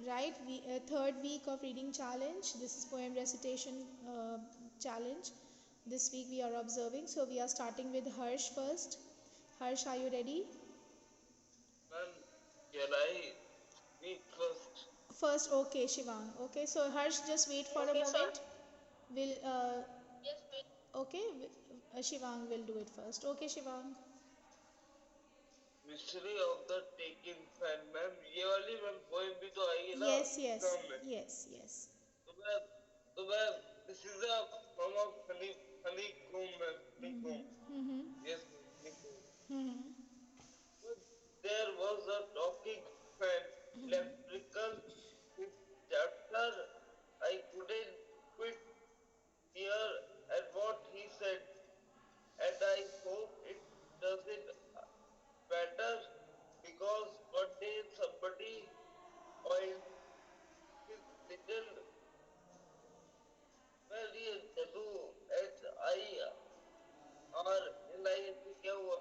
right? Third week of reading challenge. This is poem recitation challenge. This week we are observing. So we are starting with Harsh first. Harsh, are you ready? Ma'am, can I speak first? First, okay, Shivang. Okay, so Harsh, just wait for a Okay, so moment. We'll, yes, ma'am. okay, Shivang will do it first. Okay, Shivang. Mystery of the taking fan, ma'am. ये वाली ma'am poem भी तो आई है ना Yes, yes, exam में. yes, yes. तो ma'am this is a form of honeycomb, ma'am. Honeycomb. Mm-hmm. Yes, ma'am. Honeycomb. Mm-hmm. But there was a talking fan, electrical. His chapter I couldn't quit hear at what he said, and I hope it doesn't matter because one day somebody oiled his little well ये जदू HIRLINC क्या हुआ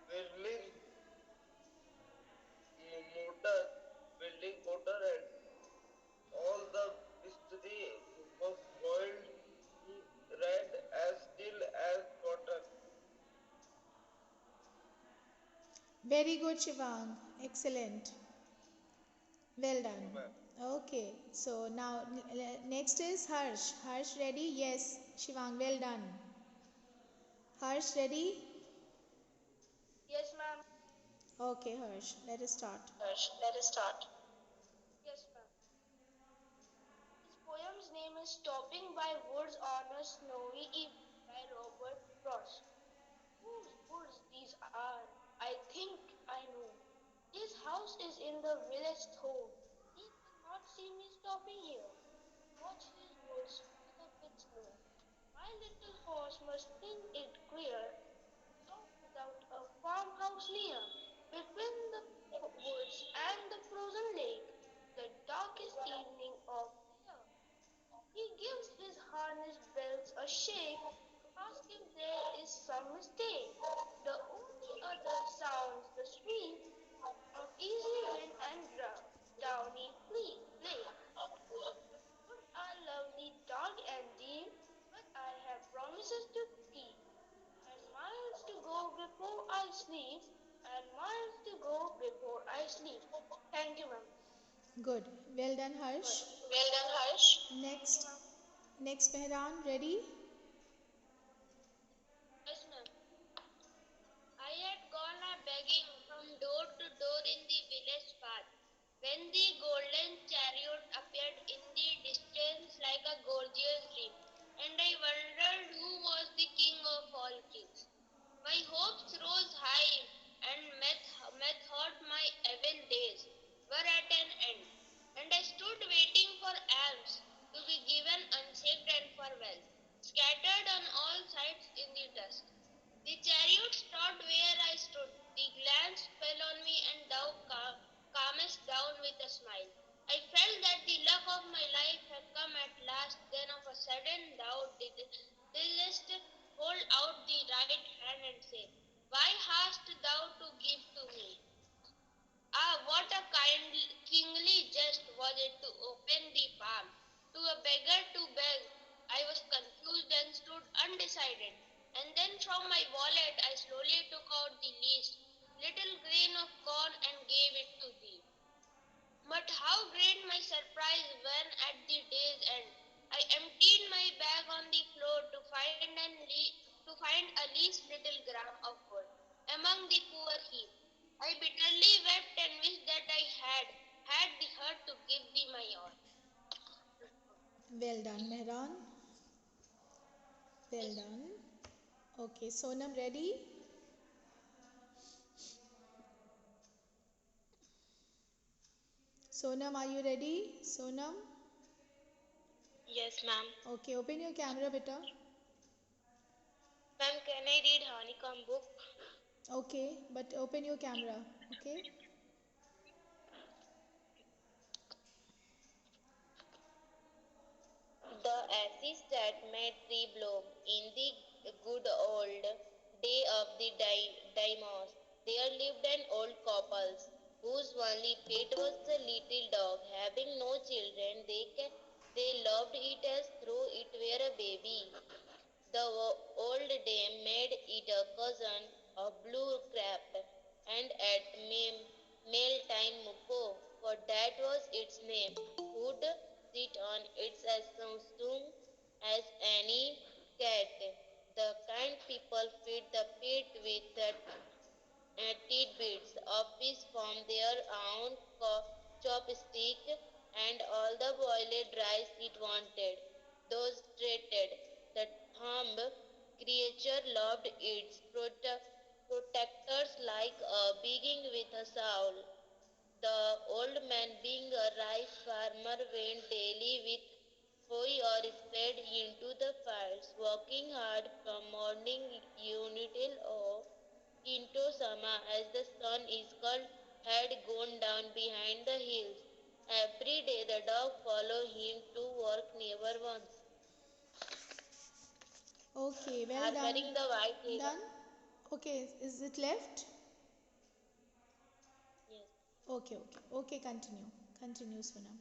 whirling motor building motor and all the mystery was boiled red as still as water. Very good, Shivang. Excellent. Well Thank done. you, ma'am. Okay, so now next is Harsh. Harsh, ready? Yes, Shivang, well done. Harsh, ready? Yes, ma'am. Okay, Harsh, let us start. Harsh, let us start. Yes, ma'am. This poem's name is Stopping by Woods on a Snowy Evening by Robert Frost. Whose woods these are, I think I know. His house is in the village though. He will not see me stopping here. Watch his woods fill up with snow. My little horse must think it queer to stop without a farmhouse near. Between the woods and the frozen lake, the darkest evening of the year. He gives his harnessed bells a shake to ask if there is some mistake. The only other sounds the sweet of easy wind and downy flake. The woods are lovely, dark and deep, but I have promises to keep, and miles to go before I sleep, and miles to go before I sleep. Thank you, ma'am. Good. Well done, Harsh. Well done, Harsh. Thank you, Next, ma'am. next Mehran, ready? Yes, ma'am. I had gone a begging from door to door in the village path, when the golden chariot appeared in the distance like a gorgeous dream, and I wondered who was the king of all kings. My hopes rose high, and methought my evil days were at an end, and I stood waiting for alms to be given unsaved and for wealth, scattered on all sides in the dust. The chariot stopped where I stood. The glance fell on me, and thou calmest down with a smile. I felt that the luck of my life had come at last. Then of a sudden thou didst hold out the right hand and say, "Why hast thou to give to me?" Ah, what a kingly jest was it to open the palm, to a beggar to beg. I was confused and stood undecided. And then from my wallet I slowly took out the least little grain of corn and gave it to thee. But how great my surprise when at the day's end I emptied my bag on the floor to find a least little gram of gold among the poor heap. I bitterly wept and wished that I had the heart to give thee my all. Well done, Mehran. Well Yes. done. Okay, Sonam, ready? Sonam, are you ready? Sonam? Yes, ma'am. Okay, open your camera, beta. Ma'am, can I read Honeycomb book? Okay, but open your camera. Okay? The ashes that made tree bloom in the good old day of the demos. There lived an old couple whose only pet was the little dog. Having no children, they loved it as though it were a baby. The old dame made it a cousin of blue crab, and at meal time Muko, for that was its name, would sit on its as soon as any cat. The kind people feed the pet with tidbits of fish from their own chopstick and all the boiled rice it wanted. Those treated. The thumb creature loved its protectors like a begging with a soul. The old man, being a rice farmer, went daily with hoe or spade into the fields, working hard from morning until into summer as the sun is cold had gone down behind the hills. Every day the dog followed him to work never once. Okay, well done. Armoring the white heron. Done? Okay, is it left? Yes. Okay, continue. Continue, Sonam.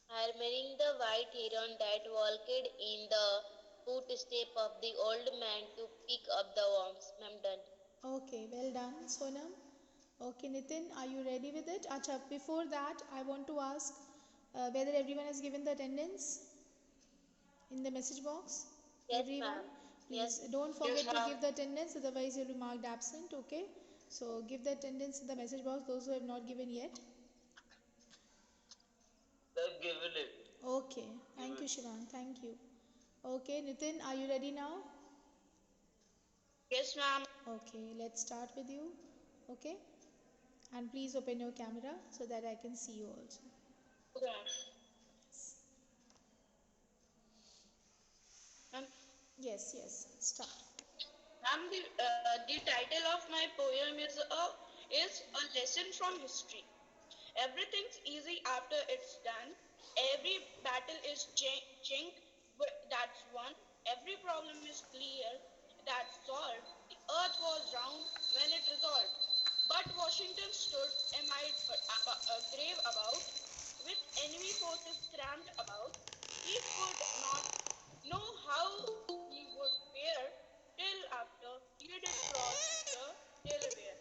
Armoring the white heron that walked in the footstep of the old man to pick up the worms. Ma'am, done. Okay, well done, Sonam. Okay, Nitin, are you ready with it? Acha, before that, I want to ask whether everyone has given the attendance in the message box. Yes, Everyone, ma'am. please Yes. don't forget Yes, to ma'am. give the attendance, otherwise you'll be marked absent. Okay, so give the attendance in the message box, those who have not given yet. I've given it. Okay, thank you, Shivan. Thank you. Okay, Nitin, are you ready now? Yes, ma'am. Okay, let's start with you. Okay, and please open your camera so that I can see you also. Okay, ma'am. Ma'am, Yes, start. ma'am, the title of my poem is a lesson from history. Everything's easy after it's done. Every battle is chink, that's won. Every problem is clear, that's solved. The earth was round when it resolved. But Washington stood grave about, with enemy forces crammed about. He could not know how he would fare till after he did cross the Delaware.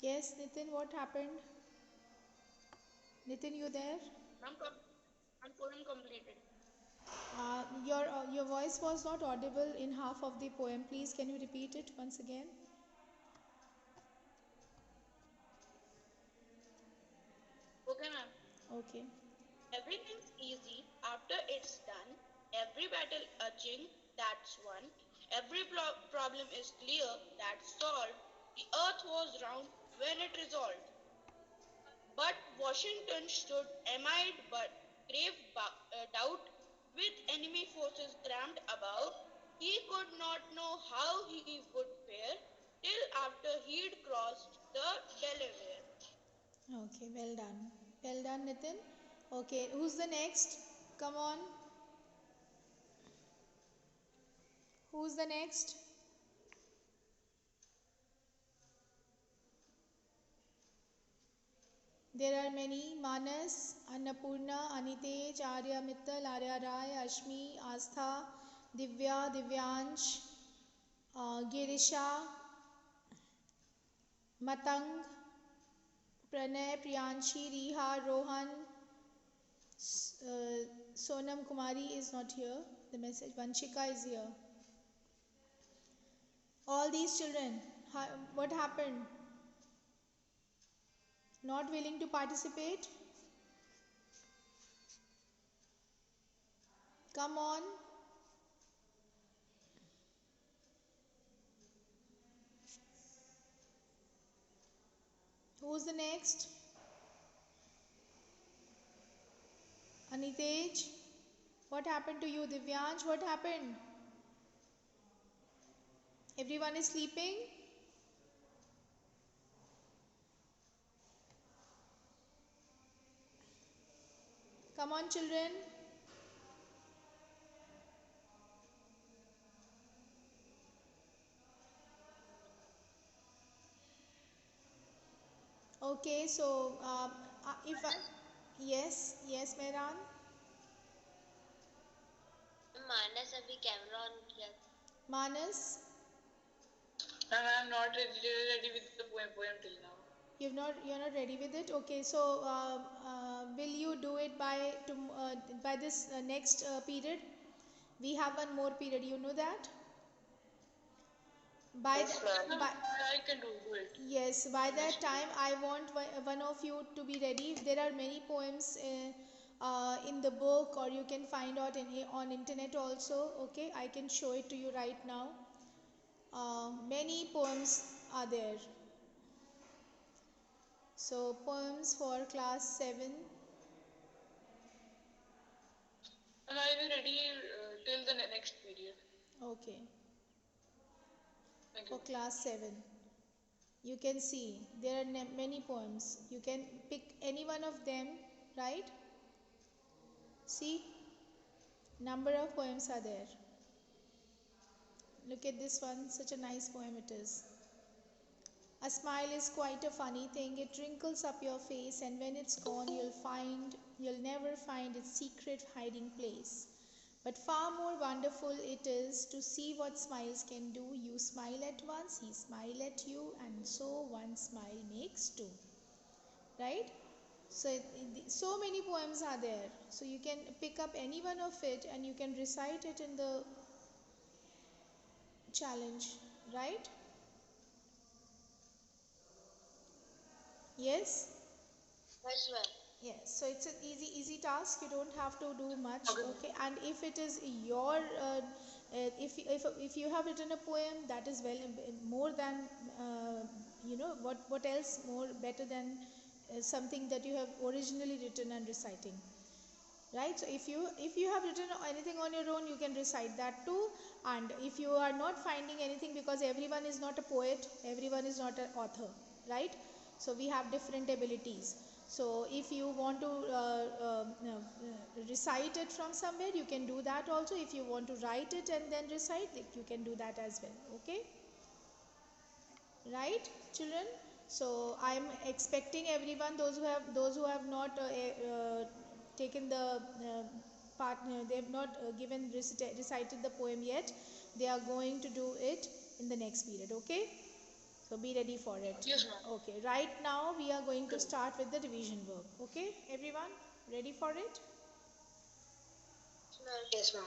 Yes, Nitin, what happened? Nitin, you there? I'm poem completed. Your voice was not audible in half of the poem. Please, can you repeat it once again? Okay, ma'am. Okay. Everything's easy after it's done. Every battle a chink, that's won. Every problem is clear, that's solved. The earth was round when it resolved. But Washington stood amid but grave doubt, with enemy forces crammed about. He could not know how he would fare till after he'd crossed the Delaware. Okay, well done. Well done, Nitin. Okay, who's the next? Come on. Who's the next? There are many: Manas, Annapurna, Anitej, Arya Mittal, Arya Rai, Ashmi, Astha, Divya, Divyansh, Girisha, Matang, Pranay, Priyanshi, Riha, Rohan, Sonam Kumari is not here. The message, Vanshika is here. All these children, what happened? Not willing to participate? Come on. Who's the next? Anitej? What happened to you? Divyansh, what happened? Everyone is sleeping? Come on, children. Okay, so if I, yes, yes, Mehran. मानस अभी camera on किया. Manas, And I'm not ready with the poem till now. you're not ready with it. Okay, so will you do it by this next period? We have one more period. You know that. Yes, ma'am. I can do it. Yes, by that time I want one of you to be ready. There are many poems in the book, or you can find out on internet also. Okay, I can show it to you right now. Many poems are there. So poems for class 7. And I'll be ready till the next period. Okay. Thank For you. class 7. You can see there are many poems. You can pick any one of them, right? See, number of poems are there. Look at this one, such a nice poem it is. A smile is quite a funny thing. It wrinkles up your face, and when it's gone, you'll never find its secret hiding place. But far more wonderful it is to see what smiles can do. You smile at once, he smile at you, and so one smile makes two. Right? So, so many poems are there. So you can pick up any one of it and you can recite it in the challenge. Right? Yes? Yes, ma'am. Yes, so it's an easy task. You don't have to do much, Okay. okay? And if it is your, if you have written a poem, that is well more than, what else more better than something that you have originally written and reciting, right? So if you have written anything on your own, you can recite that too. And if you are not finding anything, because everyone is not a poet, everyone is not an author, right? So we have different abilities. So if you want to recite it from somewhere, you can do that also. If you want to write it and then recite it, you can do that as well. Okay, right, children? So I'm expecting everyone, those who have not taken the part, they have not recited the poem yet. They are going to do it in the next period. Okay, so be ready for it. Yes, ma'am. Okay, right now we are going to start with the revision work. Okay, everyone ready for it? Yes, ma'am.